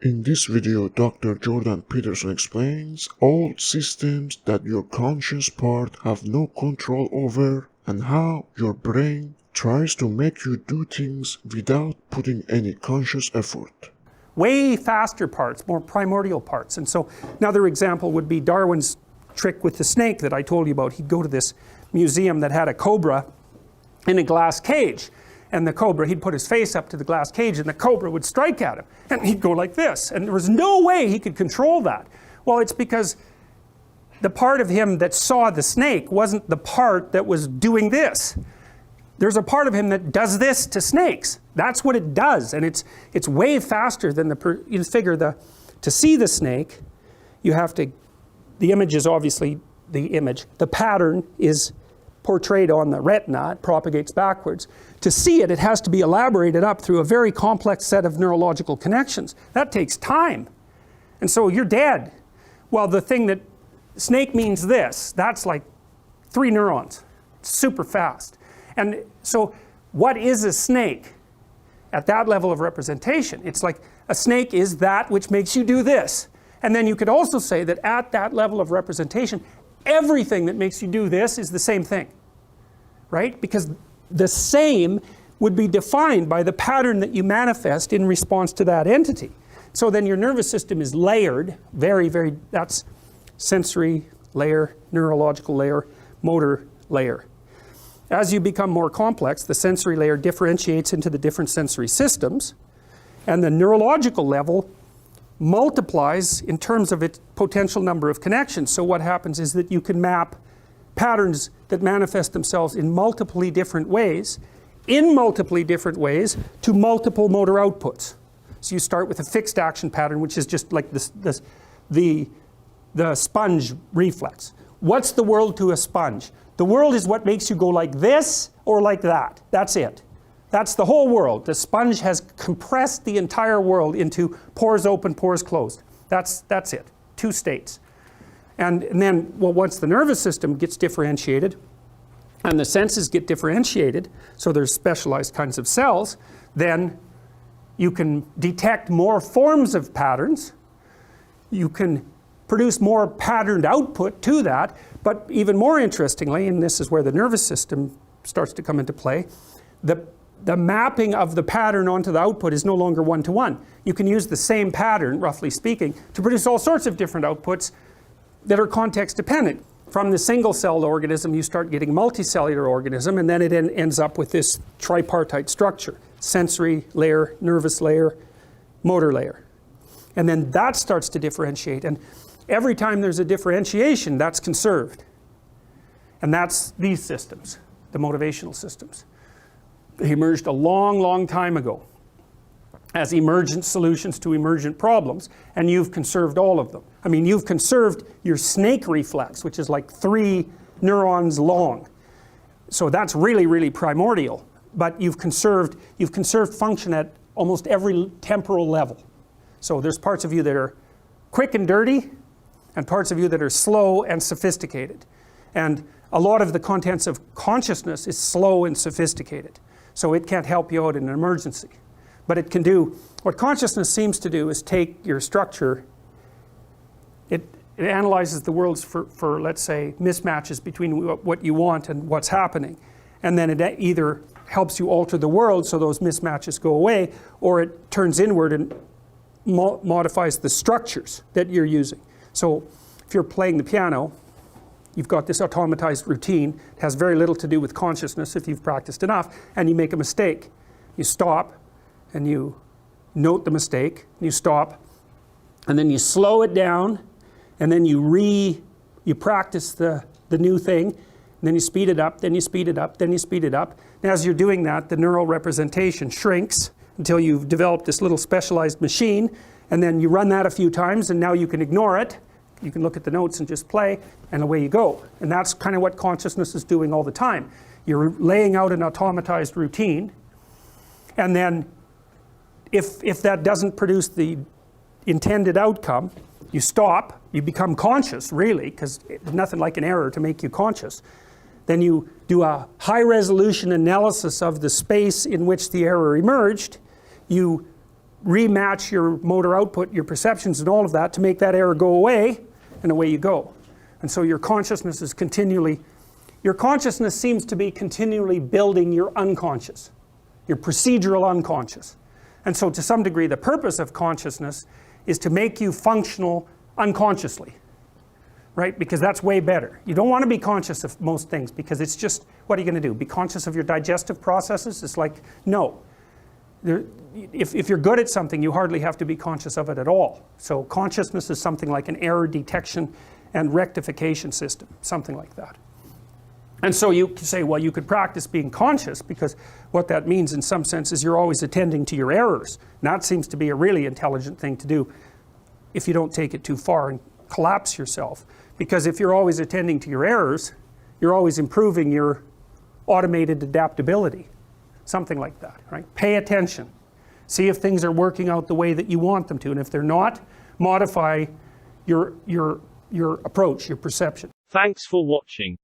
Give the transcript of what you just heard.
In this video, Dr. Jordan Peterson explains all systems that your conscious part have no control over and how your brain tries to make you do things without putting any conscious effort. Way faster parts, more primordial parts. And so another example would be Darwin's trick with the snake that I told you about. He'd go to this museum that had a cobra in a glass cage. And the cobra, he'd put his face up to the glass cage and the cobra would strike at him. And he'd go like this. And there was no way he could control that. Well, it's because the part of him that saw the snake wasn't the part that was doing this. There's a part of him that does this to snakes. That's what it does. And it's way faster than you figure to see the snake, you have to, the image is obviously the image. The pattern is portrayed on the retina, it propagates backwards. To see it, it has to be elaborated up through a very complex set of neurological connections. That takes time. And so you're dead. Well, the thing that snake means this, that's like 3 neurons, super fast. And so what is a snake at that level of representation? It's like a snake is that which makes you do this. And then you could also say that at that level of representation, everything that makes you do this is the same thing, right? Because the same would be defined by the pattern that you manifest in response to that entity. So then your nervous system is layered, that's sensory layer, neurological layer, motor layer. As you become more complex, the sensory layer differentiates into the different sensory systems, and the neurological level multiplies in terms of its potential number of connections. So what happens is that you can map patterns that manifest themselves in multiply different ways to multiple motor outputs. So you start with a fixed action pattern, which is just like the sponge reflex. What's the world to a sponge? The world is what makes you go like this or like that. That's it. That's the whole world. The sponge has compressed the entire world into pores open, pores closed. That's it. 2 states. And then, well, once the nervous system gets differentiated and the senses get differentiated, so there's specialized kinds of cells, then you can detect more forms of patterns. You can produce more patterned output to that, but even more interestingly, and this is where the nervous system starts to come into play, the mapping of the pattern onto the output is no longer one-to-one. You can use the same pattern, roughly speaking, to produce all sorts of different outputs that are context dependent. From the single-celled organism, you start getting multicellular organism, and then it ends up with this tripartite structure: sensory layer, nervous layer, motor layer. And then that starts to differentiate, and every time there's a differentiation, that's conserved. And that's these systems, the motivational systems. They emerged a long, long time ago as emergent solutions to emergent problems, and you've conserved all of them. I mean, you've conserved your snake reflex, which is like 3 neurons long. So that's really, really primordial. But you've conserved function at almost every temporal level. So there's parts of you that are quick and dirty, and parts of you that are slow and sophisticated. And a lot of the contents of consciousness is slow and sophisticated. So it can't help you out in an emergency. But it can do, what consciousness seems to do is take your structure, it analyzes the worlds for, let's say, mismatches between what you want and what's happening. And then it either helps you alter the world so those mismatches go away, or it turns inward and modifies the structures that you're using. So if you're playing the piano, you've got this automatized routine. It has very little to do with consciousness if you've practiced enough, and you make a mistake. You stop, and you note the mistake, you stop, and then you slow it down, and then you practice the new thing, and then you speed it up, then you speed it up, then you speed it up. And as you're doing that, the neural representation shrinks until you've developed this little specialized machine, and then you run that a few times, and now you can ignore it. You can look at the notes and just play, and away you go. And that's kind of what consciousness is doing all the time. You're laying out an automatized routine, and then if that doesn't produce the intended outcome, you stop, you become conscious, really, because there's nothing like an error to make you conscious. Then you do a high-resolution analysis of the space in which the error emerged. You rematch your motor output, your perceptions and all of that to make that error go away, and away you go. And so your consciousness is continually, your consciousness seems to be continually building your unconscious, your procedural unconscious. And so to some degree the purpose of consciousness is to make you functional unconsciously, right? Because that's way better. You don't want to be conscious of most things because it's just, what are you going to do? Be conscious of your digestive processes? It's like, no. If you're good at something, you hardly have to be conscious of it at all. So consciousness is something like an error detection and rectification system, something like that. And so you say, well, you could practice being conscious, because what that means in some sense is you're always attending to your errors. And that seems to be a really intelligent thing to do if you don't take it too far and collapse yourself. Because if you're always attending to your errors, you're always improving your automated adaptability. Something like that, right? Pay attention. See if things are working out the way that you want them to. And if they're not, modify your approach, your perception. Thanks for watching.